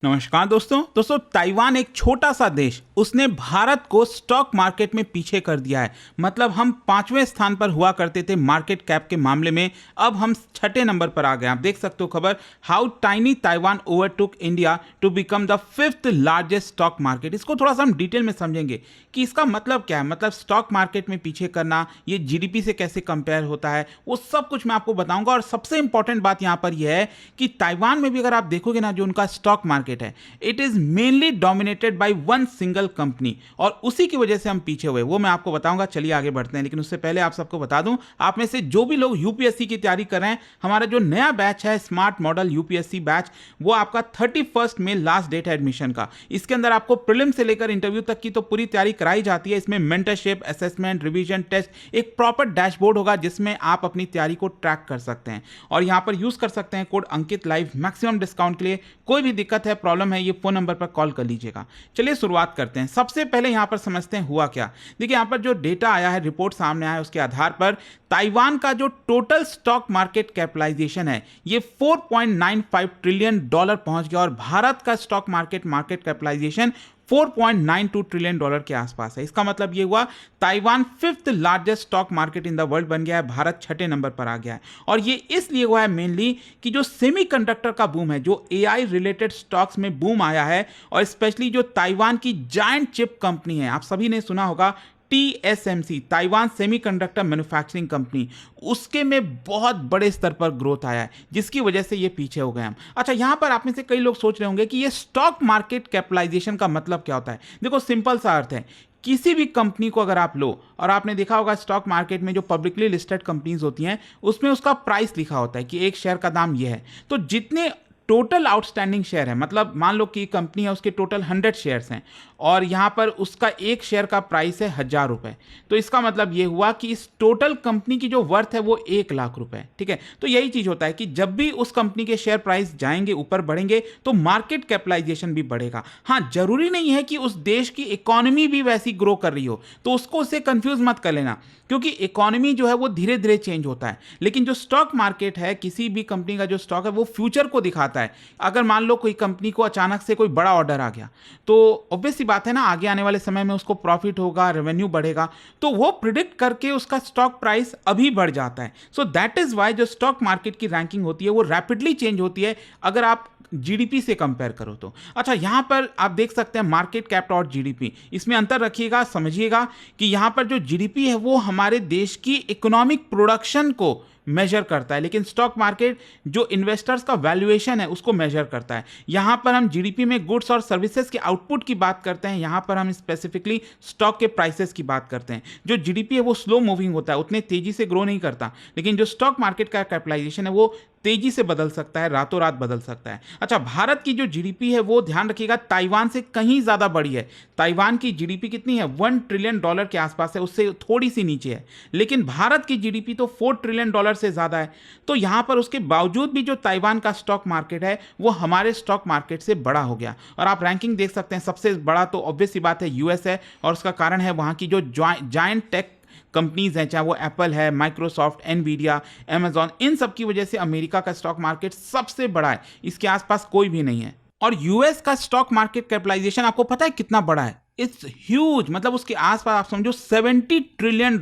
नमस्कार दोस्तों ताइवान एक छोटा सा देश, उसने भारत को स्टॉक मार्केट में पीछे कर दिया है। मतलब हम 5वें स्थान पर हुआ करते थे मार्केट कैप के मामले में, अब हम 6ठे नंबर पर आ गए। आप देख सकते हो खबर, how tiny Taiwan overtook India to become the 5th largest stock market. इसको थोड़ा सा हम डिटेल में समझेंगे कि इसका मतलब क्या है। मतलब स्टॉक मार्केट में पीछे करना, ये जीडीपी से कैसे कंपेयर होता है, वो सब कुछ मैं आपको बताऊंगा। और सबसे इंपॉर्टेंट बात यहां पर यह है कि ताइवान में भी अगर आप देखोगे ना, जो उनका स्टॉक मार्केट है, it is mainly dominated by one single company, और उसी की वजह से हम पीछे हुए, वो मैं आपको बताऊंगा। चलिए आगे बढ़ते हैं, लेकिन उससे पहले आप सबको बता दूं, आप में से जो भी लोग यूपीएससी की तैयारी कर रहे हैं, हमारा जो नया बैच है स्मार्ट मॉडल यूपीएससी बैच, वो आपका 31 में लास्ट डेट है एडमिशन का। इसके अंदर आपको प्रीलिम से लेकर इंटरव्यू तक की तो पूरी तैयारी कराई जाती है। इसमें मेंटरशिप, असेसमेंट, रिवीजन टेस्ट, एक प्रॉपर डैशबोर्ड होगा जिसमें आप अपनी तैयारी को ट्रैक कर सकते हैं, और यहां पर यूज कर सकते हैं कोड अंकित लाइव मैक्सिमम डिस्काउंट के लिए। कोई भी दिक्कत है, प्रॉब्लम है, ये फोन नंबर पर कॉल कर लीजिएगा। चलिए शुरुआत करते हैं। सबसे पहले यहां पर समझते हैं हुआ क्या। देखिए यहां पर जो डेटा आया है, रिपोर्ट सामने आया है, उसके आधार पर ताइवान का जो टोटल स्टॉक मार्केट कैपिटलाइजेशन है, ये $4.95 ट्रिलियन पहुंच गया, और भारत का स्टॉक मार्केट कैपिटलाइजेशन $4.92 ट्रिलियन के आसपास है। इसका मतलब ये हुआ Taiwan 5th largest stock market in the world बन गया है, भारत 6ठे नंबर पर आ गया है। और ये इसलिए हुआ है मेनली कि जो सेमीकंडक्टर का बूम है, जो एआई रिलेटेड स्टॉक्स में बूम आया है, और स्पेशली जो ताइवान की जायंट चिप कंपनी है, आप सभी ने सुना होगा TSMC, Taiwan semiconductor manufacturing company, उसके में बहुत बड़े स्तर पर ग्रोथ आया है, जिसकी वजह से ये पीछे हो गए हम। अच्छा, यहां पर आप में से कई लोग सोच रहे होंगे कि ये स्टॉक मार्केट कैपिटलाइजेशन का मतलब क्या होता है। देखो सिंपल सा अर्थ है, किसी भी कंपनी को अगर आप लो, और आपने देखा होगा स्टॉक मार्केट में जो पब्लिकली लिस्टेड कंपनीज होती हैं, उसमें उसका प्राइस लिखा होता है कि एक शेयर का दाम यह है। तो जितने टोटल आउटस्टैंडिंग शेयर है, मतलब मान लो कि कंपनी है, उसके टोटल 100 शेयर्स हैं, और यहां पर उसका एक शेयर का प्राइस है 1000 रुपए, तो इसका मतलब यह हुआ कि इस टोटल कंपनी की जो वर्थ है वो 1 लाख रुपए। ठीक है, तो यही चीज होता है कि जब भी उस कंपनी के शेयर प्राइस जाएंगे, ऊपर बढ़ेंगे, तो मार्केट कैपिटलाइजेशन भी बढ़ेगा। हाँ, जरूरी नहीं है कि उस देश की इकोनॉमी भी वैसी ग्रो कर रही हो, तो उससे कंफ्यूज मत कर लेना, क्योंकि इकोनॉमी जो है वो धीरे धीरे चेंज होता है। लेकिन जो स्टॉक मार्केट है, किसी भी कंपनी का जो स्टॉक है, वो फ्यूचर को दिखाता है। अगर मान लो कोई कंपनी को अचानक से कोई बड़ा ऑर्डर आ गया, तो ऑब्वियस सी बात है ना, आगे आने वाले समय में उसको प्रॉफिट होगा, रेवेन्यू बढ़ेगा, तो वो प्रिडिक्ट करके उसका स्टॉक प्राइस अभी बढ़ जाता है। सो दैट इज वाई जो स्टॉक मार्केट की रैंकिंग होती है वो रैपिडली चेंज होती है, अगर आप जीडीपी से कंपेयर करो तो। अच्छा, यहां पर आप देख सकते हैं मार्केट कैप और जीडीपी, इसमें अंतर रखिएगा, समझिएगा कि यहां पर जो जीडीपी है वो हमारे देश की इकोनॉमिक प्रोडक्शन को मेजर करता है, लेकिन स्टॉक मार्केट जो इन्वेस्टर्स का वैल्यूएशन है उसको मेजर करता है। यहां पर हम जीडीपी में गुड्स और सर्विसेज के आउटपुट की बात करते हैं, यहां पर हम स्पेसिफिकली स्टॉक के प्राइसेस की बात करते हैं। जो जीडीपी है वो स्लो मूविंग होता है, उतने तेजी से ग्रो नहीं करता, लेकिन जो स्टॉक मार्केट का कैपिटलाइजेशन है वो तेजी से बदल सकता है, रातों रात बदल सकता है। अच्छा, भारत की जो जीडीपी है वो ध्यान रखिएगा ताइवान से कहीं ज्यादा बड़ी है। ताइवान की जीडीपी कितनी है, $1 ट्रिलियन के आसपास है, उससे थोड़ी सी नीचे है, लेकिन भारत की जीडीपी तो $4 ट्रिलियन से ज्यादा है। तो यहां पर उसके बावजूद भी जो ताइवान का स्टॉक मार्केट है वो हमारे स्टॉक मार्केट से बड़ा हो गया। और आप रैंकिंग देख सकते हैं, सबसे बड़ा तो ऑब्वियस सी बात है यूएस है, और उसका कारण है वहां की जो जायंट टेक कंपनीज हैं, चाहे वो एप्पल है, माइक्रोसॉफ्ट, एनवीडिया, अमेजॉन, इन सब की वजह से अमेरिका का स्टॉक मार्केट सबसे बड़ा है, इसके आसपास कोई भी नहीं है। और यूएस का स्टॉक मार्केट कैपिटलाइजेशन आपको पता है कितना बड़ा है? इट्स ह्यूज, मतलब उसके आसपास आप समझो $70 ट्रिलियन,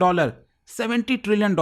$70 ट्रिलियन।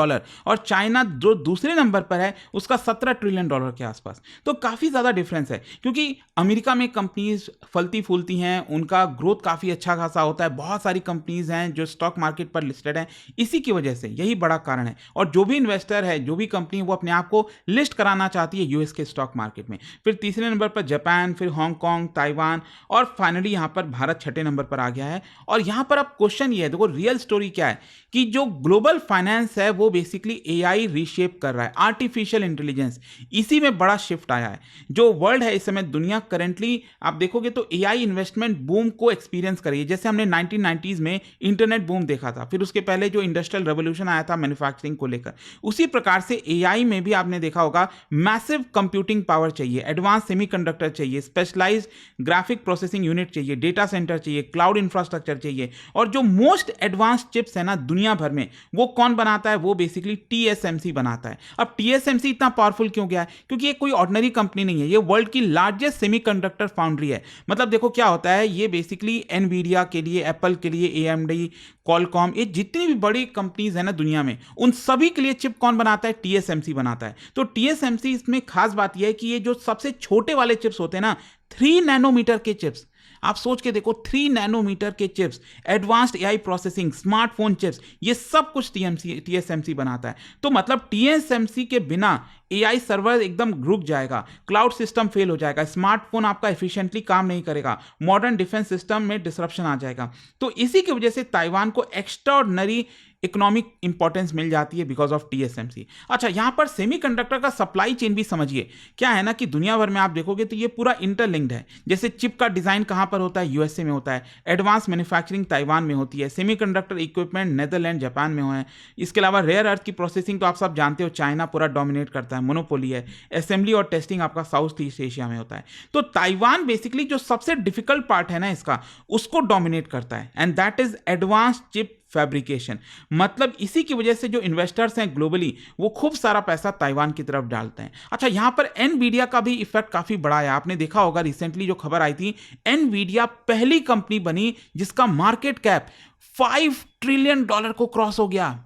और चाइना जो दूसरे नंबर पर है उसका $17 ट्रिलियन के आसपास। तो काफ़ी ज़्यादा डिफरेंस है, क्योंकि अमेरिका में कंपनीज फलती फूलती हैं, उनका ग्रोथ काफ़ी अच्छा खासा होता है, बहुत सारी कंपनीज हैं जो स्टॉक मार्केट पर लिस्टेड हैं, इसी की वजह से यही बड़ा कारण है। और जो भी इन्वेस्टर है, जो भी कंपनी, वो अपने आप को लिस्ट कराना चाहती है यूएस के स्टॉक मार्केट में। फिर तीसरे नंबर पर जापान, फिर हांगकॉन्ग, ताइवान, और फाइनली यहाँ पर भारत 6ठे नंबर पर आ गया है। और यहाँ पर अब क्वेश्चन ये है, देखो रियल स्टोरी क्या है कि जो ग्लोबल फाइनेंस है वो बेसिकली एआई रीशेप कर रहा है, आर्टिफिशियल इंटेलिजेंस, इसी में बड़ा शिफ्ट आया है। जो वर्ल्ड है इस समय, दुनिया करेंटली आप देखोगे तो एआई इन्वेस्टमेंट बूम को एक्सपीरियंस कर रही है। जैसे हमने 1990s में इंटरनेट बूम देखा था, फिर उसके पहले जो इंडस्ट्रियल रेवोल्यूशन आया था मैन्युफैक्चरिंग को लेकर, उसी प्रकार से एआई में भी आपने देखा होगा मैसिव कंप्यूटिंग पावर चाहिए, एडवांस सेमीकंडक्टर चाहिए, स्पेशलाइज्ड ग्राफिक प्रोसेसिंग यूनिट चाहिए, डेटा सेंटर चाहिए, क्लाउड इंफ्रास्ट्रक्चर चाहिए, और जो मोस्ट एडवांस चिप्स है ना दुनिया भर में, वो वो कौन बनाता है? वो बेसिकली टीएसएमसी बनाता है। अब टीएसएमसी इतना पावरफुल क्यों गया है? क्योंकि ये कोई ऑर्डिनरी कंपनी नहीं है, ये वर्ल्ड की लार्जेस्ट सेमीकंडक्टर फाउंड्री है। मतलब देखो क्या होता है, ये बेसिकली एनवीडिया के लिए, एप्पल के लिए, एएमडी, कॉलकॉम, ये जितनी भी बड़ी कंपनीज है ना दुनिया में, उन सभी के लिए चिप कौन बनाता है? टीएसएमसी बनाता है। तो टीएसएमसी इसमें खास बात यह है कि ये जो सबसे छोटे वाले चिप्स होते हैं ना, 3 नैनोमीटर के चिप्स, आप सोच के देखो, 3 नैनोमीटर के chips, advanced AI processing, smartphone chips, ये सब कुछ टीएसएमसी बनाता है। तो मतलब टीएसएमसी के बिना एआई सर्वर एकदम रुक जाएगा, क्लाउड सिस्टम फेल हो जाएगा, स्मार्टफोन आपका एफिशिएंटली काम नहीं करेगा, मॉडर्न डिफेंस सिस्टम में डिसरप्शन आ जाएगा। तो इसी की वजह से ताइवान को एक्स्ट्राऑर्डिनरी इकोनॉमिक इंपॉर्टेंस मिल जाती है बिकॉज ऑफ टीएसएमसी। अच्छा, यहां पर सेमीकंडक्टर का सप्लाई चेन भी समझिए। क्या है ना कि दुनिया भर में आप देखोगे तो ये पूरा इंटरलिंक्ड है। जैसे चिप का डिजाइन कहां पर होता है? यूएसए में होता है। एडवांस मैन्युफैक्चरिंग ताइवान में होती है। सेमीकंडक्टर इक्विपमेंट नेदरलैंड, जापान में है। इसके अलावा रेयर अर्थ की प्रोसेसिंग तो आप सब जानते हो, चाइना पूरा डोमिनेट करता है, मोनोपोली है। असेंबली और टेस्टिंग आपका साउथ ईस्ट एशिया में होता है। तो ताइवान बेसिकली जो सबसे डिफिकल्ट पार्ट है ना इसका, उसको डोमिनेट करता है, and that is advance chip fabrication. मतलब इसी की वजह से जो इन्वेस्टर्स हैं ग्लोबली, वो खूब सारा पैसा ताइवान की तरफ डालते हैं। अच्छा, यहां पर एनवीडिया का भी इफेक्ट काफी बड़ा है। आपने देखा होगा रिसेंटली जो खबर आई थी, एनवीडिया पहली कंपनी बनी जिसका मार्केट कैप $5 ट्रिलियन को क्रॉस हो गया।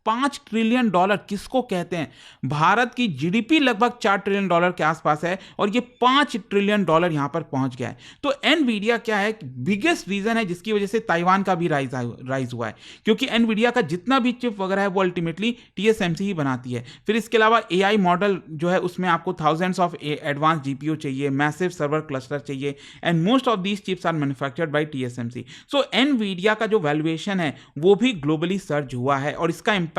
$5 ट्रिलियन किसको कहते हैं? भारत की जीडीपी लगभग $4 ट्रिलियन के आसपास है और ये $5 ट्रिलियन यहां पर पहुंच गया है। तो एनवीडिया क्या है, बिगेस्ट रीजन है जिसकी वजह से ताइवान का भी राइज हुआ है, क्योंकि एनवीडिया का जितना भी चिप वगैरह है वो अल्टीमेटली टीएसएमसी ही बनाती है। फिर इसके अलावा एआई मॉडल जो है उसमें आपको थाउजेंड्स ऑफ एडवांस जीपीयू चाहिए, मैसिव सर्वर क्लस्टर चाहिए, and most of these chips are manufactured by TSMC. So Nvidia का जो वैल्यूएशन है वो भी ग्लोबली सर्ज हुआ है और इसका इम्पैक्ट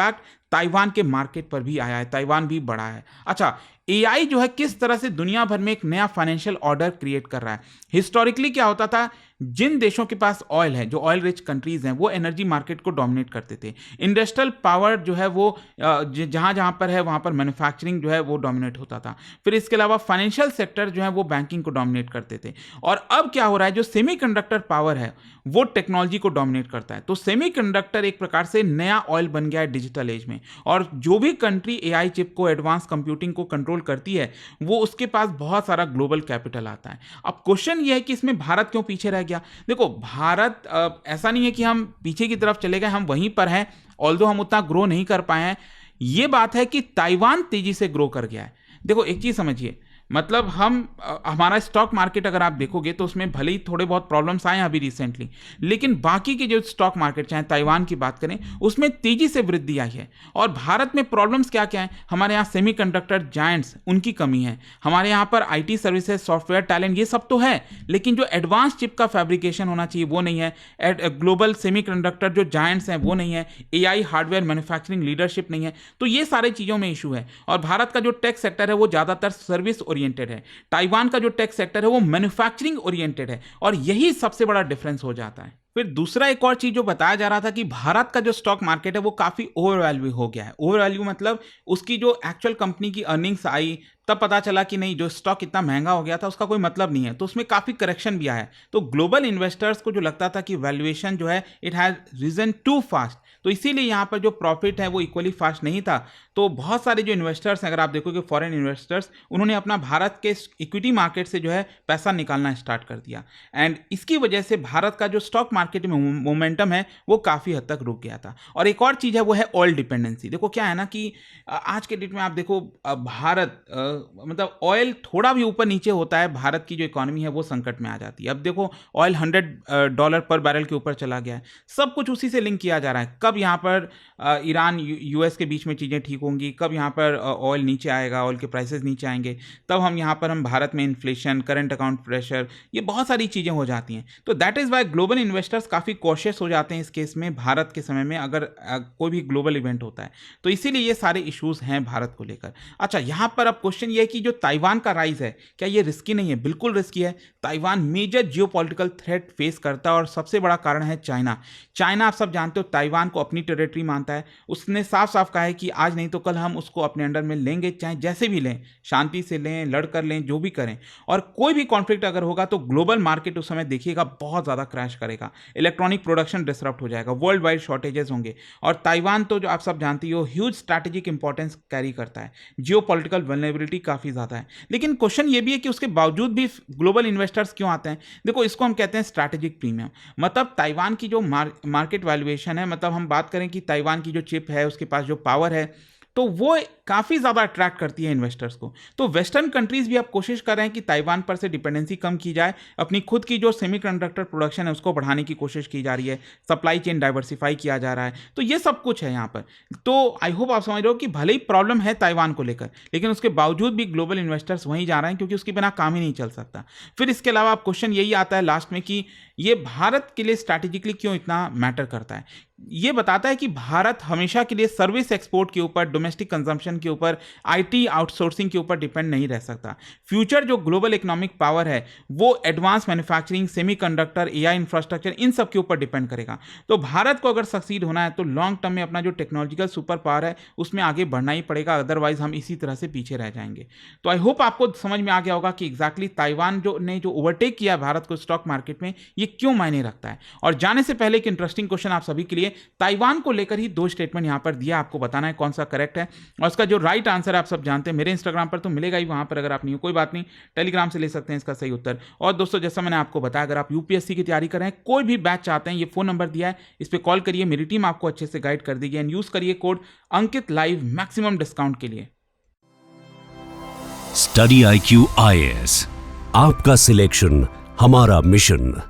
ताइवान के मार्केट पर भी आया है, ताइवान भी बढ़ा है। अच्छा, एआई जो है किस तरह से दुनिया भर में एक नया फाइनेंशियल ऑर्डर क्रिएट कर रहा है। हिस्टोरिकली क्या होता था, जिन देशों के पास ऑयल है, जो ऑयल रिच कंट्रीज हैं, वो एनर्जी मार्केट को डोमिनेट करते थे। इंडस्ट्रियल पावर जो है वो जहां जहां पर है वहां पर मैन्युफैक्चरिंग जो है वो डोमिनेट होता था। फिर इसके अलावा फाइनेंशियल सेक्टर जो है वो बैंकिंग को डोमिनेट करते थे। और अब क्या हो रहा है, जो सेमीकंडक्टर पावर है वो टेक्नोलॉजी को डोमिनेट करता है। तो सेमीकंडक्टर एक प्रकार से नया ऑयल बन गया है डिजिटल एज में, और जो भी कंट्री एआई चिप को, एडवांस कंप्यूटिंग को कंट्रोल करती है, वो उसके पास बहुत सारा ग्लोबल कैपिटल आता है। अब क्वेश्चन ये है कि इसमें भारत क्यों पीछे रह गया? देखो, भारत ऐसा नहीं है कि हम पीछे की तरफ चले गए, हम वहीं पर हैं, ऑल्दो हम उतना ग्रो नहीं कर पाए हैं। ये बात है कि ताइवान तेजी से ग्रो कर गया है। देखो, एक चीज समझिए, मतलब हमारा स्टॉक मार्केट अगर आप देखोगे तो उसमें भले ही थोड़े बहुत प्रॉब्लम्स आए अभी रिसेंटली, लेकिन बाकी के जो स्टॉक मार्केट, चाहे ताइवान की बात करें, उसमें तेजी से वृद्धि आई है। और भारत में प्रॉब्लम्स क्या क्या हैं? हमारे यहाँ सेमीकंडक्टर जायंट्स, उनकी कमी है। हमारे यहाँ पर आईटी सर्विसेज, सॉफ्टवेयर टैलेंट, ये सब तो है, लेकिन जो एडवांस चिप का फैब्रिकेशन होना चाहिए वो नहीं है। ग्लोबल सेमीकंडक्टर जो जायंट्स हैं वो नहीं है। एआई हार्डवेयर मैन्युफैक्चरिंग लीडरशिप नहीं है। तो ये सारे चीज़ों में इशू है। और भारत का जो टेक सेक्टर है वो ज़्यादातर सर्विस ओरिएंटेड है। ताइवान का जो टेक सेक्टर है वो मैन्युफैक्चरिंग ओरिएंटेड है, और यही सबसे बड़ा डिफरेंस हो जाता है। फिर दूसरा एक और चीज जो बताया जा रहा था कि भारत का जो स्टॉक मार्केट है वो काफी ओवर वैल्यू हो गया है। ओवर वैल्यू मतलब उसकी जो एक्चुअल कंपनी की अर्निंग्स आई तब पता चला कि नहीं, जो स्टॉक इतना महंगा हो गया था उसका कोई मतलब नहीं है, तो उसमें काफी करेक्शन भी आया है। तो ग्लोबल इन्वेस्टर्स को जो लगता था कि वैल्यूएशन जो है it has risen too fast, तो इसीलिए यहाँ पर जो प्रॉफिट है वो इक्वली फास्ट नहीं था। तो बहुत सारे जो इन्वेस्टर्स हैं, अगर आप देखोगे फॉरेन इन्वेस्टर्स, उन्होंने अपना भारत के इक्विटी मार्केट से जो है पैसा निकालना स्टार्ट कर दिया, एंड इसकी वजह से भारत का जो स्टॉक मार्केट में मोमेंटम है वो काफ़ी हद तक रुक गया था। और एक और चीज़ है वो है ऑयल डिपेंडेंसी। देखो क्या है ना कि आज के डेट में आप देखो भारत मतलब ऑयल थोड़ा भी ऊपर नीचे होता है, भारत की जो इकोनॉमी है वो संकट में आ जाती है। अब देखो ऑयल $100 पर बैरल के ऊपर चला गया है, सब कुछ उसी से लिंक किया जा रहा है। कब यहाँ पर ईरान यूएस के बीच में चीज़ें ठीक होंगी, कब यहाँ पर ऑयल नीचे आएगा, ऑयल के प्राइसेस नीचे आएंगे, तब हम भारत में इन्फ्लेशन, करंट अकाउंट प्रेशर, ये बहुत सारी चीज़ें हो जाती हैं। तो that is why global investors काफ़ी कॉशियस हो जाते हैं इस केस में, भारत के समय में अगर कोई भी ग्लोबल इवेंट होता है। तो इसीलिए ये सारे इश्यूज़ हैं भारत को लेकर। अच्छा, यहाँ पर अब क्वेश्चन क्वेश्चन ये है कि जो ताइवान का राइज है क्या ये रिस्की नहीं है? बिल्कुल रिस्की है। Taiwan major geopolitical threat face करता है और सबसे बड़ा कारण है चाइना। चाइना आप सब जानते हो ताइवान को अपनी टेरिटरी मानता है। उसने साफ साफ कहा है कि आज नहीं तो कल हम उसको अपने अंडर में लेंगे, चाहे जैसे भी लें, शांति से लें, लड़ कर लें, जो भी करें। और कोई भी कॉन्फ्लिक्ट अगर होगा तो ग्लोबल मार्केट उस समय देखिएगा बहुत ज़्यादा क्रैश करेगा, इलेक्ट्रॉनिक प्रोडक्शन डिसरप्ट हो जाएगा, वर्ल्ड वाइड शॉर्टेजेस होंगे। और ताइवान तो जो आप सब जानती हो ह्यूज स्ट्रैटेजिक इंपॉर्टेंस कैरी करता है, जियोपॉलिटिकल वल्नरेबिलिटी काफ़ी ज़्यादा है। लेकिन क्वेश्चन ये भी है कि उसके बावजूद भी ग्लोबल इन्वेस्टर्स क्यों आते हैं? देखो, इसको हम कहते हैं स्ट्रैटेजिक प्रीमियम। मतलब ताइवान की जो मार्केट वैल्यूएशन है, मतलब हम बात करें कि ताइवान की जो चिप है, उसके पास जो पावर है, तो वो काफ़ी ज़्यादा अट्रैक्ट करती है इन्वेस्टर्स को। तो वेस्टर्न कंट्रीज़ भी अब कोशिश कर रहे हैं कि ताइवान पर से डिपेंडेंसी कम की जाए, अपनी खुद की जो सेमीकंडक्टर प्रोडक्शन है उसको बढ़ाने की कोशिश की जा रही है, सप्लाई चेन डाइवर्सिफाई किया जा रहा है। तो ये सब कुछ है यहाँ पर। तो आई होप आप समझ रहे हो कि भले ही प्रॉब्लम है ताइवान को लेकर, लेकिन उसके बावजूद भी ग्लोबल इन्वेस्टर्स वहीं जा रहे हैं क्योंकि उसके बिना काम ही नहीं चल सकता। फिर इसके अलावा अब क्वेश्चन यही आता है लास्ट में कि ये भारत के लिए स्ट्रैटेजिकली क्यों इतना मैटर करता है? ये बताता है कि भारत हमेशा के लिए सर्विस एक्सपोर्ट के ऊपर, डोमेस्टिक कंजम्पशन के ऊपर, आईटी आउटसोर्सिंग के ऊपर डिपेंड नहीं रह सकता। फ्यूचर जो ग्लोबल इकोनॉमिक पावर है वो advance manufacturing, semiconductor, AI infrastructure, इन सब के ऊपर डिपेंड करेगा। तो भारत को अगर सक्सीड होना है तो लॉन्ग टर्म में अपना जो टेक्नोलॉजिकल सुपर पावर है उसमें आगे बढ़ना ही पड़ेगा, अदरवाइज हम इसी तरह से पीछे रह जाएंगे। तो आई होप आपको समझ में आ गया होगा कि एग्जैक्टली ताइवान जो ओवरटेक किया भारत को स्टॉक मार्केट में, ये क्यों मायने रखता है। और जाने से पहले एक इंटरेस्टिंग क्वेश्चन आप सभी के लिए, ताइवान को लेकर ही 2 स्टेटमेंट यहां पर दिया, आपको बताना है कौन सा करेक्ट है और उसका जो राइट आंसर आप सब जानते हैं। मेरे इंस्टाग्राम पर तो मिलेगा ही, वहां पर अगर आप नहीं हो कोई बात नहीं, टेलीग्राम से ले सकते हैं इसका सही उत्तर। और दोस्तों, जैसा मैंने आपको बताया, अगर आप यूपीएससी की तैयारी कर रहे हैं, कोई भी बैच चाहते हैं, ये फोन नंबर दिया है, इस पर कॉल करिए, मेरी टीम आपको अच्छे से गाइड कर देगी। एंड यूज करिए कोड अंकित लाइव मैक्सिमम डिस्काउंट के लिए। स्टडी IQ IAS, आपका सिलेक्शन हमारा मिशन।